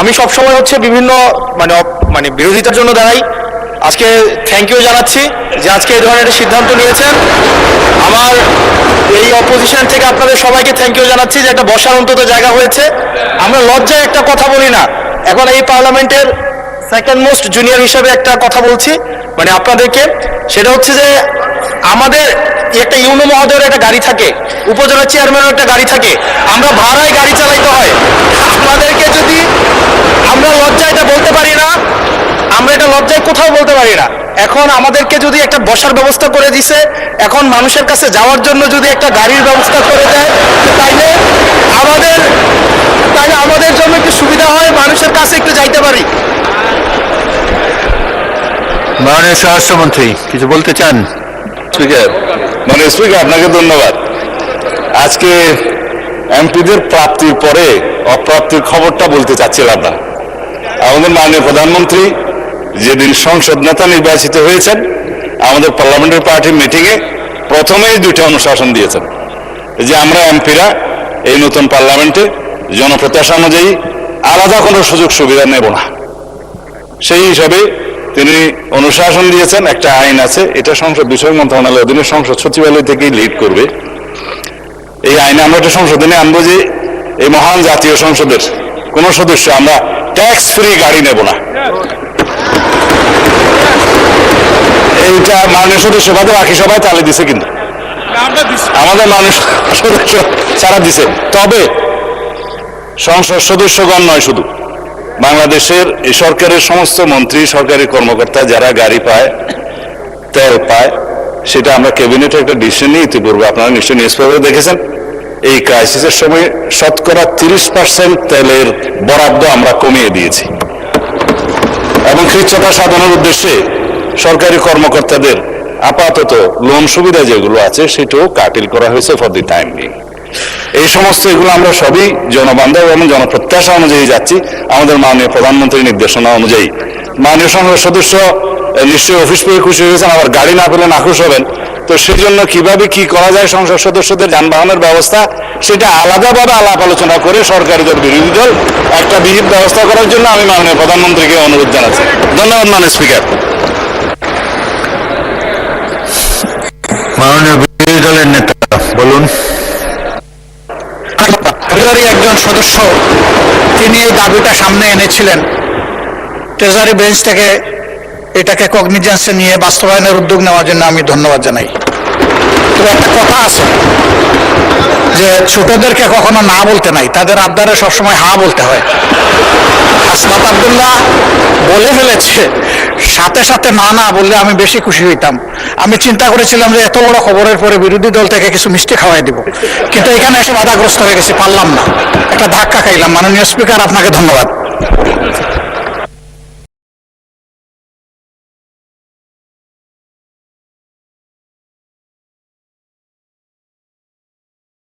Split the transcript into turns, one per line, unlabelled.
আমি সবসময় হচ্ছে বিভিন্ন মানে বিরোধিতার জন্য দাঁড়াই। আজকে থ্যাংক ইউ জানাচ্ছি যে আজকে এই ধরনের একটা সিদ্ধান্ত নিয়েছেন। আমার এই অপোজিশন থেকে আপনাদের সবাইকে থ্যাংক ইউ জানাচ্ছি যে একটা বসার অন্তত জায়গা হয়েছে। আমরা লজ্জায় একটা কথা বলি না, এখন এই পার্লামেন্টের সেকেন্ড মোস্ট জুনিয়র হিসেবে একটা কথা বলছি মানে আপনাদেরকে, সেটা হচ্ছে যে আমাদের একটা ইউনো মহোদয়ের একটা গাড়ি থাকে, উপজেলা চেয়ারম্যানের একটা গাড়ি থাকে, আমরা ভাড়ায় গাড়ি চালাইতে হয়। আমাদেরকে যদি আমরা লজ্জায় এটা বলতে পারি না, আমরা এটা লজ্জায় কোথাও বলতে পারি না। এখন আমাদেরকে যদি একটা বসার ব্যবস্থা করে দিছে, এখন মানুষের কাছে যাওয়ার জন্য যদি একটা গাড়ির ব্যবস্থা করে দেয়, তাইলে আমাদের জন্য একটু সুবিধা হয়, মানুষের কাছে একটু যাইতে পারি।
মাননীয় স্বরাষ্ট্রমন্ত্রী কিছু বলতে চান?
স্পিকার, মাননীয় স্পিকার, আপনাকে ধন্যবাদ। আজকে এমপিদের প্রাপ্তির পরে অপ্রাপ্তির খবরটা বলতে চাচ্ছিলাম না। আমাদের মাননীয় প্রধানমন্ত্রী যেদিন সংসদ নেতা নির্বাচিত হয়েছেন, আমাদের পার্লামেন্টারি পার্টির মিটিংয়ে প্রথমেই দুইটা অনুশাসন দিয়েছেন যে আমরা এমপিরা এই নতুন পার্লামেন্টে জনপ্রত্যাশা অনুযায়ী আলাদা কোনো সুযোগ সুবিধা নেব না। সেই হিসাবে তিনি অনুশাসন দিয়েছেন, একটা আইন আছে, এটা সংসদ বিষয় মন্ত্রণালয়ের অধীনে সংসদ সচিবালয় থেকেই লিড করবে। এই আইনে আমরা একটা সংশোধনে আনবো যে এই মহান জাতীয় সংসদের কোন সদস্য আমরা ট্যাক্স ফ্রি গাড়ি নেব না। এইটা মাননীয় সদস্য বাদে বাকি সবাই তালে দিছে, কিন্তু আমাদের মাননীয় সদস্য ছাড়া দিছে। তবে সংসদ সদস্যগণ নয়, শুধু বাংলাদেশের এই সরকারের সমস্ত মন্ত্রী, সরকারি কর্মকর্তা যারা গাড়ি পায়, তেল পায়, সেটা আমরা ক্যাবিনেটে একটা ডিসিশন নিয়ে ইতিপূর্বে আপনারা নিশ্চয়ই নিউজ পেপারে দেখেছেন, এই ক্রাইসিসের সময় শতকরা 30% তেলের বরাদ্দ আমরা কমিয়ে দিয়েছি এবং কৃচ্ছতা সাধনের উদ্দেশ্যে সরকারি কর্মকর্তাদের আপাতত লোন সুবিধা যেগুলো আছে সেটাও কাটিল করা হয়েছে ফর দি টাইম বিং। এই সমস্ত এগুলো আমরা সবই জনবান্ধব এবং জনপ্রত্যাশা অনুযায়ী যাচ্ছি, আমাদের মাননীয় প্রধানমন্ত্রীর নির্দেশনা অনুযায়ী। মাননীয় সংসদ সদস্য নিশ্চয়ই অফিস পেয়ে খুশি হয়েছেন, আবার গাড়ি না পেলে নাখুশ হবেন। তো সেই জন্য কিভাবে কি করা যায় সংসদ সদস্যদের যানবাহনের ব্যবস্থা, সেটা আলাদাভাবে আলাপ আলোচনা করে সরকারি দল বিরোধী দল একটা বিহিত ব্যবস্থা করার জন্য আমি মাননীয় প্রধানমন্ত্রীকে অনুরোধ জানাচ্ছি। ধন্যবাদ মাননীয় স্পিকার।
মাননীয় বিরোধী দলের নেতা বলুন।
একজন সদস্য তিনি এই দাবিটা সামনে এনেছিলেন, ট্রেজারি বেঞ্চ থেকে এটাকে কগনিজেন্সে নিয়ে বাস্তবায়নের উদ্যোগ নেওয়ার জন্য আমি ধন্যবাদ জানাই। তবে একটা কথা আছে যে ছোটদেরকে কখনো না বলতে নাই, তাদের আবদারে সবসময় হা বলতে হয়। হাসনাত আব্দুল্লাহ বলে ফেলেছে, সাথে সাথে না না বললে আমি বেশি খুশি হইতাম। আমি চিন্তা করেছিলাম যে এত বড় খবরের পরে বিরোধী দল থেকে কিছু মিষ্টি খাওয়াই দিব, কিন্তু এখানে এসে বাধাগ্রস্ত হয়ে গেছি, পারলাম না, একটা ধাক্কা খাইলাম। মাননীয় স্পিকার, আপনাকে ধন্যবাদ।